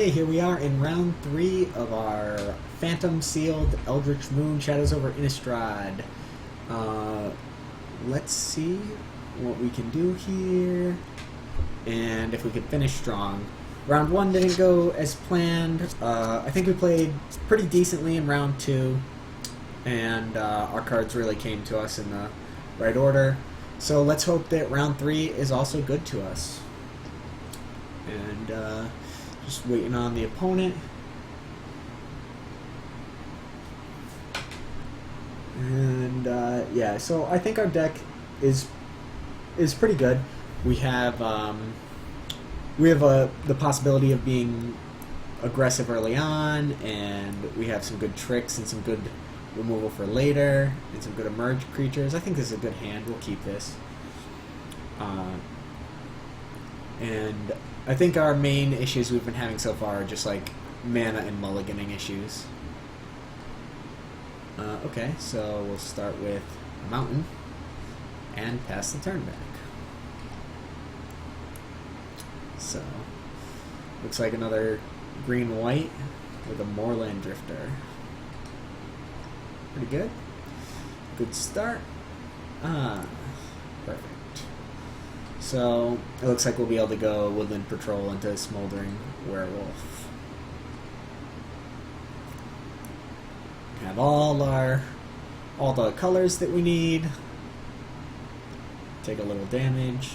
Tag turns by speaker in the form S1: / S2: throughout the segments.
S1: Hey, here we are in round 3 of our Phantom Sealed Eldritch Moon Shadows over Innistrad. Let's see what we can do here, and if we can finish strong. Round 1 didn't go as planned. I think we played pretty decently in round 2, and our cards really came to us in the right order. So let's hope that round 3 is also good to us. And just waiting on the opponent. And yeah, so I think our deck is pretty good. We have the possibility of being aggressive early on, and we have some good tricks and some good removal for later, and some good emerge creatures. I think this is a good hand. We'll keep this. And I think our main issues we've been having so far are just like mana and mulliganing issues. Okay, so we'll start with a mountain and pass the turn back. So, looks like another green-white with a Moorland Drifter. Pretty good. Good start. Perfect. So, it looks like we'll be able to go Woodland Patrol into Smoldering Werewolf. We have all the colors that we need. Take a little damage.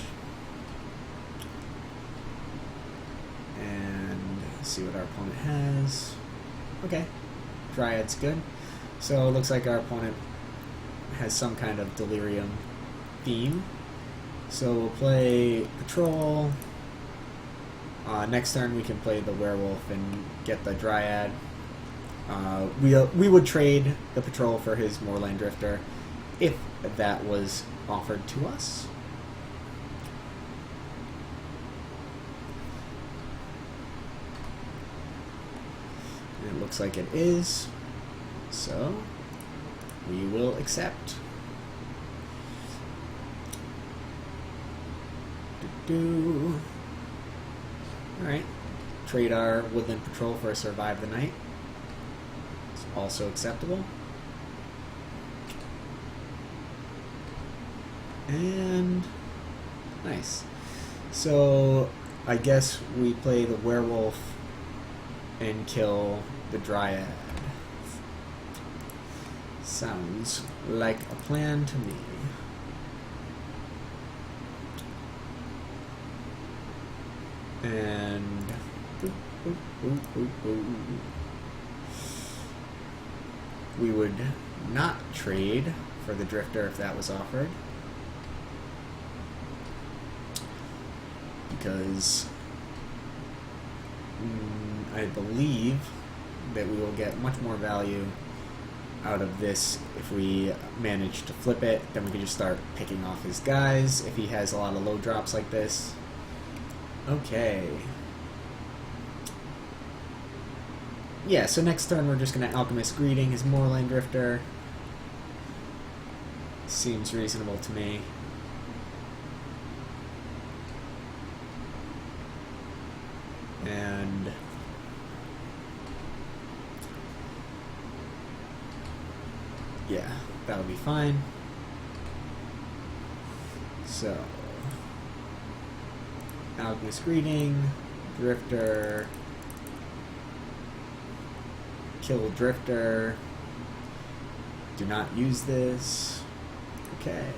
S1: And see what our opponent has. Okay. Dryad's good. So, it looks like our opponent has some kind of Delirium theme. So we'll play Patrol. Next turn we can play the Werewolf and get the Dryad. We would trade the Patrol for his Moorland Drifter if that was offered to us. And it looks like it is. So we will accept. Alright. Trade our Woodland Patrol for a Survive the Night. It's also acceptable. And nice. So I guess we play the Werewolf and kill the Dryad. Sounds like a plan to me. And we would not trade for the Drifter if that was offered, because I believe that we will get much more value out of this if we manage to flip it. Then we can just start picking off his guys if he has a lot of low drops like this. Okay. Yeah, so next turn we're just going to Alchemist Greeting his Moorland Drifter. Seems reasonable to me. And yeah, that'll be fine. So Alchemist Greeting, Drifter, kill Drifter, do not use this, okay,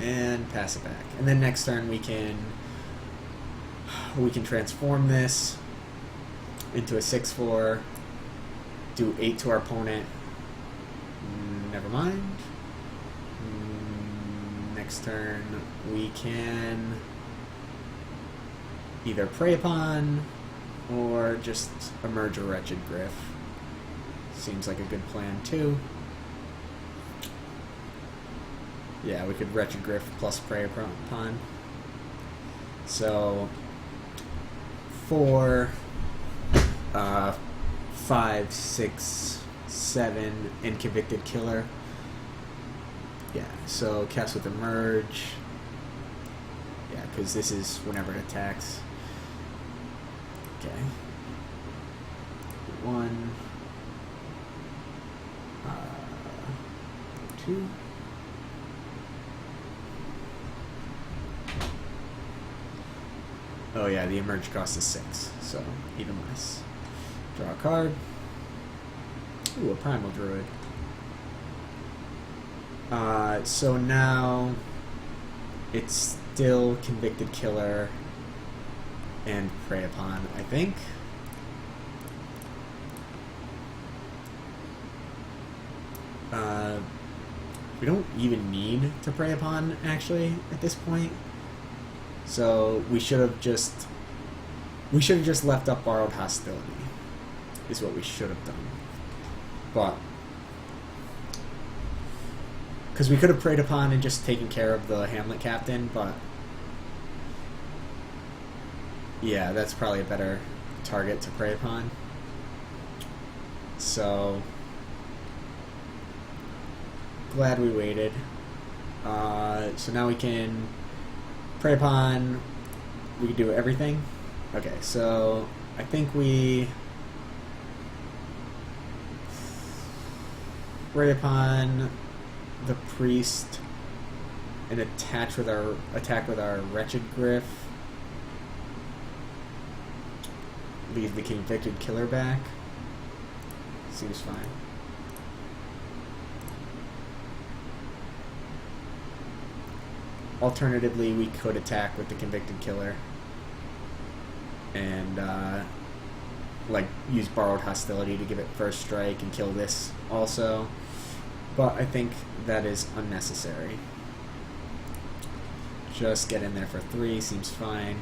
S1: and pass it back. And then next turn we can transform this into a 6/4, do 8 to our opponent, never mind. Next turn we can either Prey Upon or just emerge a Wretched Griff. Seems like a good plan too. Yeah, we could Wretched Griff plus Prey Upon. So 4, 5, 6, 7, and Convicted Killer. Yeah, so cast with Emerge. Yeah, because this is whenever it attacks. Okay. 1, 2. Oh yeah, the emerge cost is 6, so even less. Draw a card. Ooh, a primal druid. So now it's still convicted killer and prey upon, I think. We don't even need to prey upon, actually, at this point. So we should have just left up borrowed hostility, is what we should have done. But because we could have preyed upon and just taken care of the Hamlet captain, but yeah, that's probably a better target to prey upon. So glad we waited. So now we can prey upon. We can do everything. Okay, so I think we prey upon the priest and attack with our wretched griff. Leave the convicted killer back. Seems fine. Alternatively, we could attack with the convicted killer and like use borrowed hostility to give it first strike and kill this also. But I think that is unnecessary. Just get in there for 3 seems fine.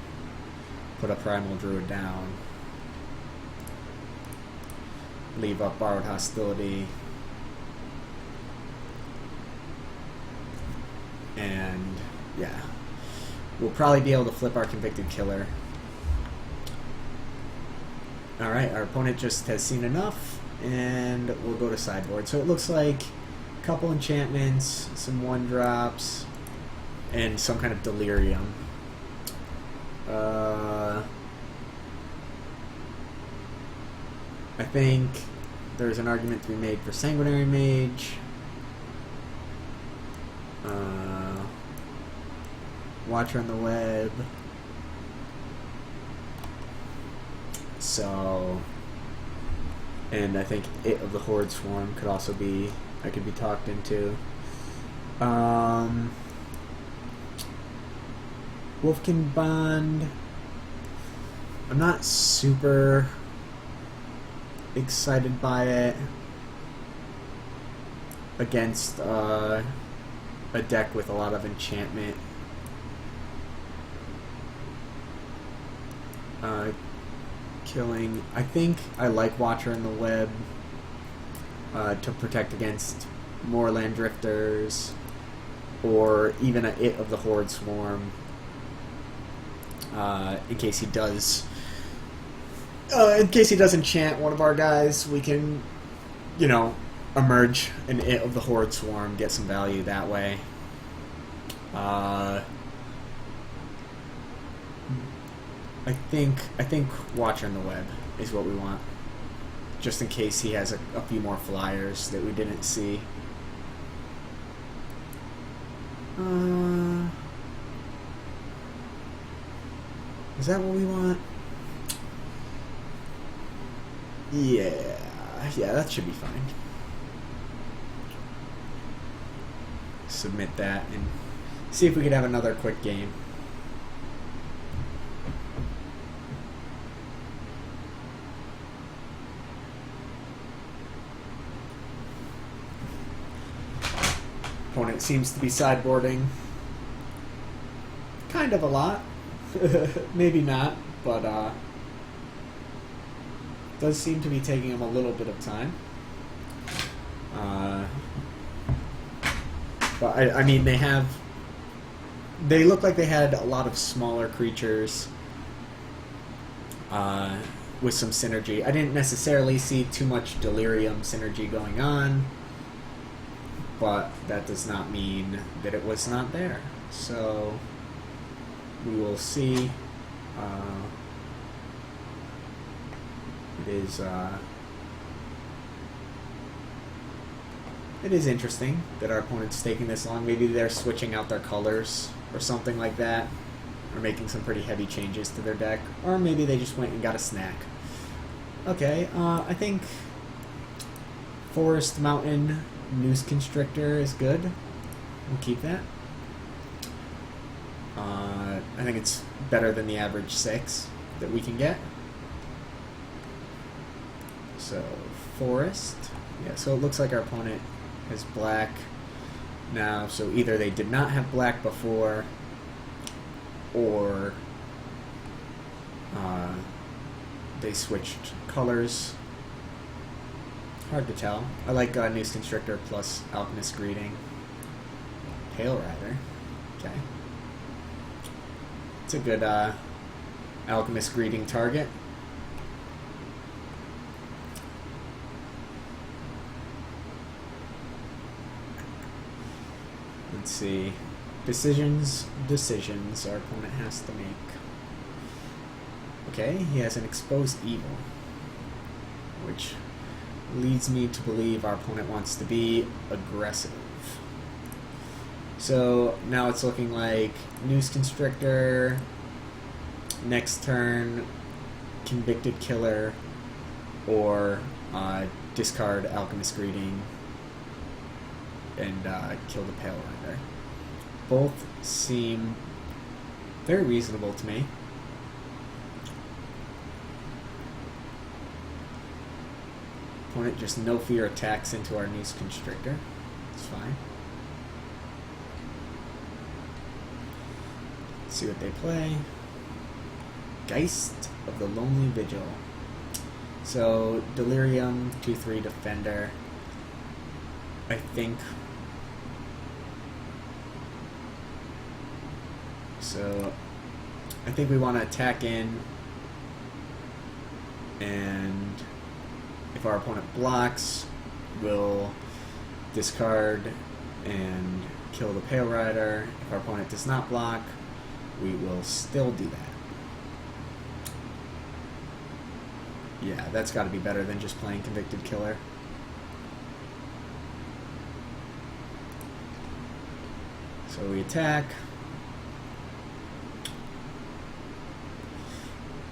S1: Put a primal druid down. Leave up borrowed hostility. And yeah, we'll probably be able to flip our convicted killer. Alright, our opponent just has seen enough, and we'll go to sideboard. So it looks like a couple enchantments, some 1-drops, and some kind of delirium. I think there's an argument to be made for Sanguinary Mage. Watcher on the Web. So, and I think It of the Horde Swarm could also be, I could be talked into. Wolfkin Bond. I'm not super excited by it against a deck with a lot of enchantment. Killing. I think I like Watcher in the Web to protect against more land drifters, or even a It of the Horde Swarm. In case he does enchant one of our guys, we can, you know, emerge an It of the Horde Swarm, get some value that way. I think Watcher in the Web is what we want, just in case he has a few more flyers that we didn't see. Is that what we want? Yeah, that should be fine. Submit that and see if we could have another quick game. Opponent seems to be sideboarding kind of a lot. Maybe not, but does seem to be taking him a little bit of time. But I mean, they look like they had a lot of smaller creatures with some synergy. I didn't necessarily see too much delirium synergy going on, but that does not mean that it was not there. So we will see. It is interesting that our opponent's taking this long. Maybe they're switching out their colors or something like that, or making some pretty heavy changes to their deck, or maybe they just went and got a snack. Okay, I think Forest Mountain Noose Constrictor is good. We'll keep that. I think it's better than the average 6 that we can get. So, Forest. Yeah, so it looks like our opponent has black now. So either they did not have black before, or they switched colors. Hard to tell. I like Noose Constrictor plus Alchemist Greeting. Pale Rider. Okay. It's a good Alchemist Greeting target. Let's see. Decisions our opponent has to make. Okay, he has an Exposed Evil, which leads me to believe our opponent wants to be aggressive. So now it's looking like Noose Constrictor, next turn Convicted Killer, or discard Alchemist Greeting and kill the Pale Rider. Both seem very reasonable to me. Opponent just no fear attacks into our Noose Constrictor. It's fine. Let's see what they play. Geist of the Lonely Vigil. So Delirium, 2/3 Defender. I think. So I think we want to attack in, and if our opponent blocks, we'll discard and kill the Pale Rider. If our opponent does not block, we will still do that. Yeah, that's got to be better than just playing Convicted Killer. So we attack.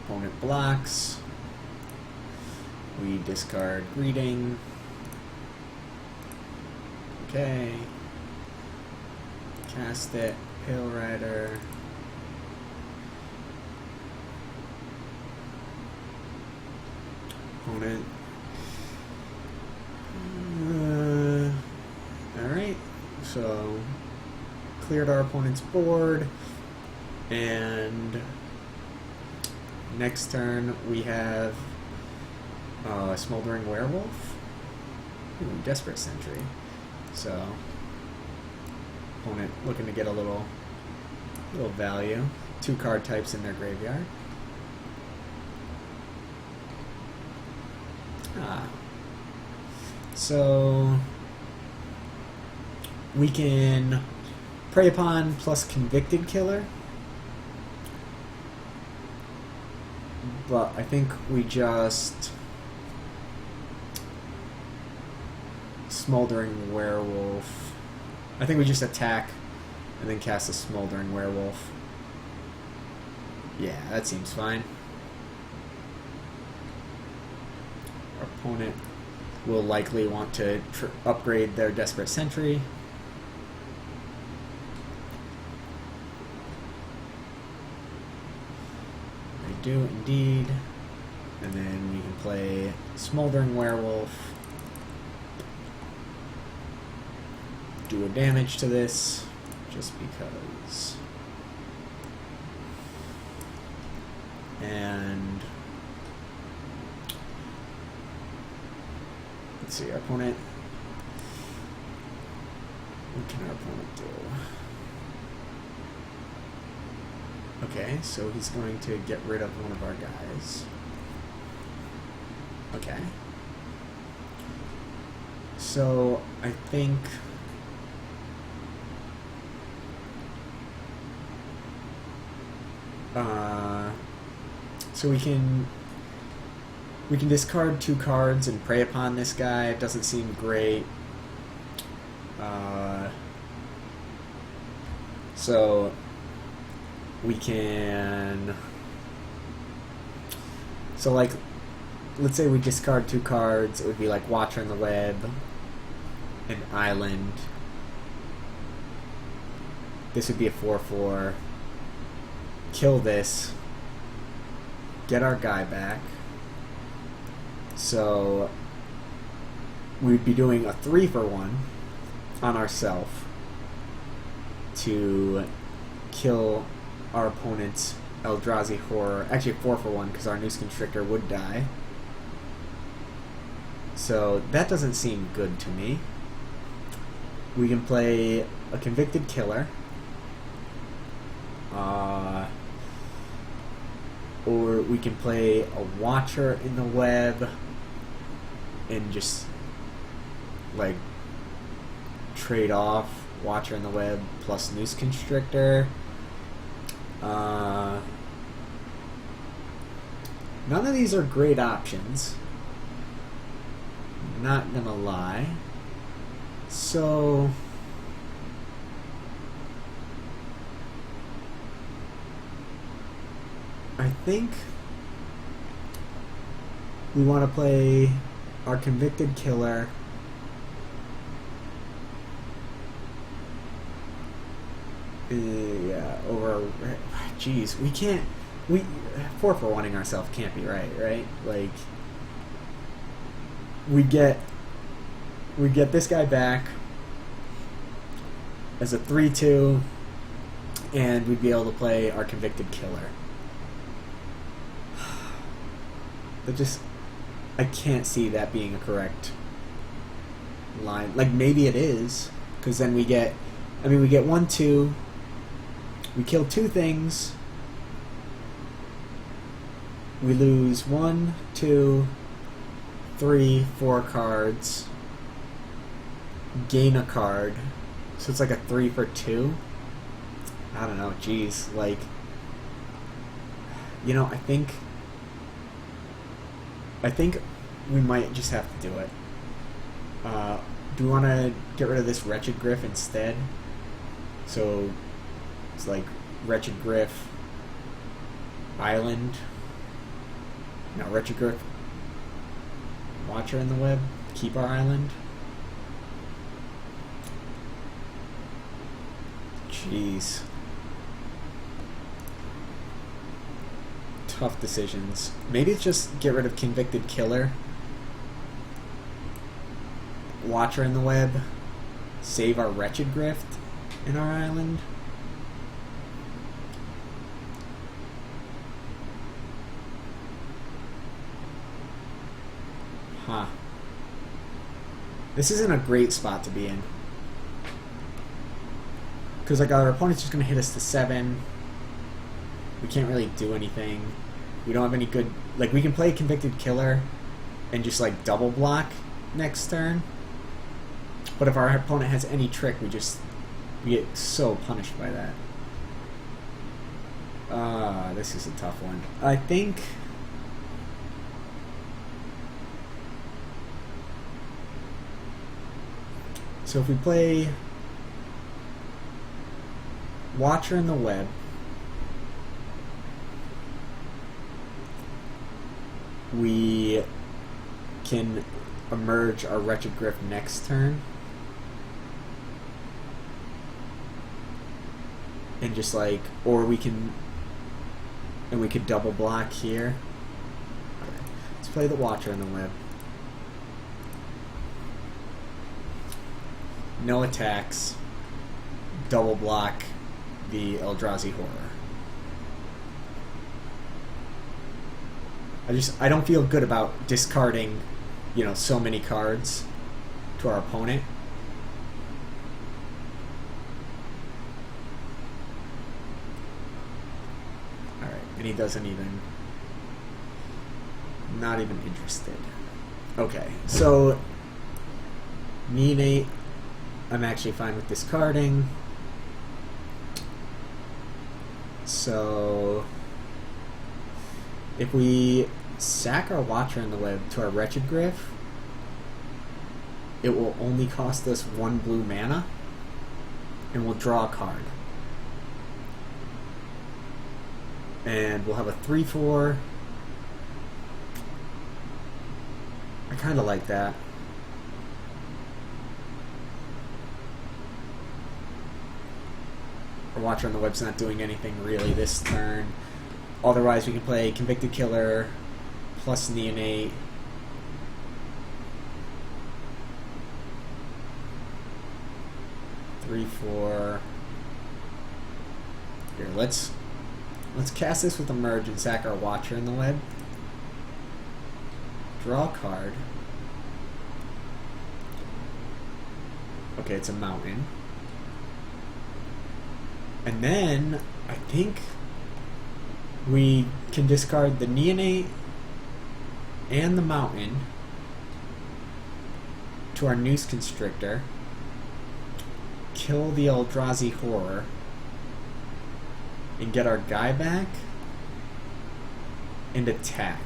S1: Opponent blocks. We discard Greeting. Okay. Cast it. Pale Rider. Opponent. Alright. So cleared our opponent's board, and next turn we have Smoldering Werewolf. Ooh, Desperate Sentry. So opponent looking to get a little value. 2 card types in their graveyard. So we can Prey Upon plus Convicted Killer, but I think we just Smoldering Werewolf. I think we just attack and then cast a Smoldering Werewolf. Yeah, that seems fine. Our opponent will likely want to upgrade their Desperate Sentry. They do indeed. And then we can play Smoldering Werewolf. Do a damage to this, just because. And let's see, our opponent. What can our opponent do? Okay, so he's going to get rid of one of our guys. Okay. So I think So we can discard 2 cards and prey upon this guy. It doesn't seem great. So we can. So like, let's say we discard 2 cards. It would be like Watcher in the Web, an Island. This would be a 4/4. Kill this. Get our guy back. So we'd be doing a 3-for-1 on ourselves to kill our opponent's Eldrazi Horror. Actually, 4-for-1 because our Noose Constrictor would die. So that doesn't seem good to me. We can play a Convicted Killer. Or we can play a Watcher in the Web and just like trade off Watcher in the Web plus Noose Constrictor. None of these are great options. Not gonna lie. So I think we want to play our Convicted Killer. Yeah, over. Jeez, we can't. 4-for-1ing ourselves can't be right? Like, we get this guy back as a 3/2, and we'd be able to play our Convicted Killer. But just, I can't see that being a correct line. Like, maybe it is, because then we get 1/2, we kill 2 things, we lose 1, 2, 3, 4 cards, gain a card, so it's like a 3-for-2. I don't know, geez, like, you know, I think we might just have to do it. Do we want to get rid of this Wretched Griff instead? So it's like Wretched Griff, Island. No, Wretched Griff, Watcher in the Web, keep our Island. Jeez. Tough decisions. Maybe it's just get rid of Convicted Killer, Watcher in the Web, save our Wretched Grift in our Island. Huh. This isn't a great spot to be in. Because like our opponent's just going to hit us to 7. We can't really do anything. We don't have any good... Like, we can play Convicted Killer and just, like, double block next turn. But if our opponent has any trick, we get so punished by that. This is a tough one. I think... So if we play Watcher in the Web, we can emerge our Wretched Griff next turn and just like, or we can, and we could double block here. Okay. Let's play the Watcher in the Web. No attacks. Double block the Eldrazi Horror. I don't feel good about discarding, you know, so many cards to our opponent. Alright, and he doesn't even... Not even interested. Okay, so... Me and 8, I'm actually fine with discarding. So... If we sack our Watcher in the Web to our Wretched Griff, it will only cost us 1 blue mana, and we'll draw a card. And we'll have a 3/4. I kind of like that. Our Watcher on the Web's not doing anything really this turn. Otherwise, we can play Convicted Killer plus Neonate. Three, 4. Here, let's cast this with a Merge and sack our Watcher in the Web. Draw a card. Okay, it's a mountain. And then I think we can discard the Neonate and the mountain to our Noose Constrictor, kill the Eldrazi Horror, and get our guy back and attack.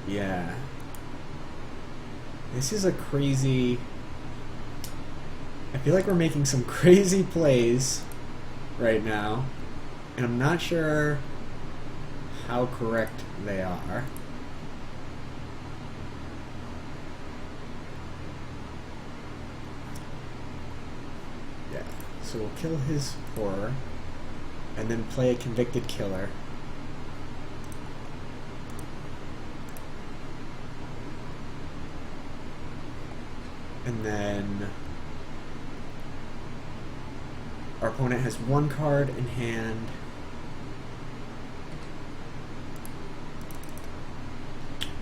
S1: Yeah. This is a crazy... I feel like we're making some crazy plays right now, and I'm not sure how correct they are. Yeah, so we'll kill his Horror, and then play a Convicted Killer. And then our opponent has 1 card in hand.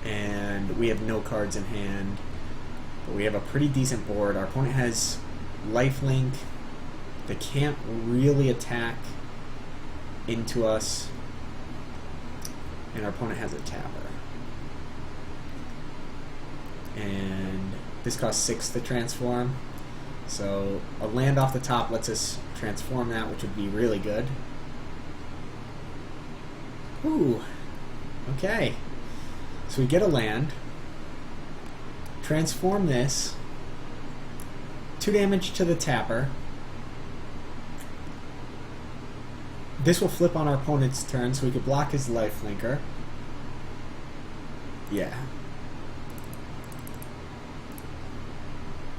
S1: And we have no cards in hand. But we have a pretty decent board. Our opponent has lifelink. They can't really attack into us. And our opponent has a tapper. And this costs 6 to transform. So a land off the top lets us transform that, which would be really good. Ooh. Okay. So we get a land. Transform this. 2 damage to the tapper. This will flip on our opponent's turn, so we could block his lifelinker. Yeah.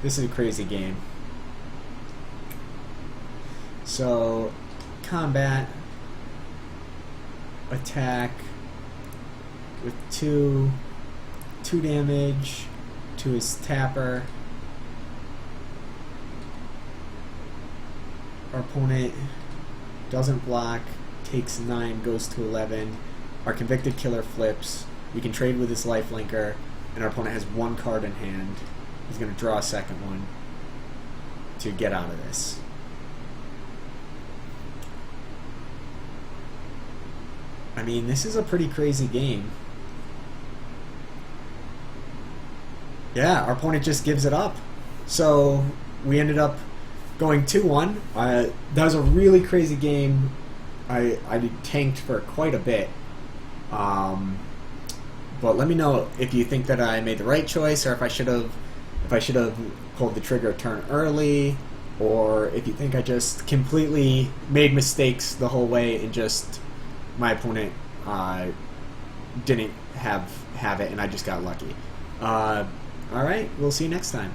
S1: This is a crazy game. So, combat, attack with 2 damage to his tapper. Our opponent doesn't block, takes 9, goes to 11. Our Convicted Killer flips. We can trade with his lifelinker, and our opponent has 1 card in hand. He's going to draw a second one to get out of this. I mean, this is a pretty crazy game. Yeah, our opponent just gives it up. So we ended up going 2-1. That was a really crazy game. I tanked for quite a bit. But let me know if you think that I made the right choice, or if I should have pulled the trigger a turn early, or if you think I just completely made mistakes the whole way and just my opponent didn't have it and I just got lucky. Alright, we'll see you next time.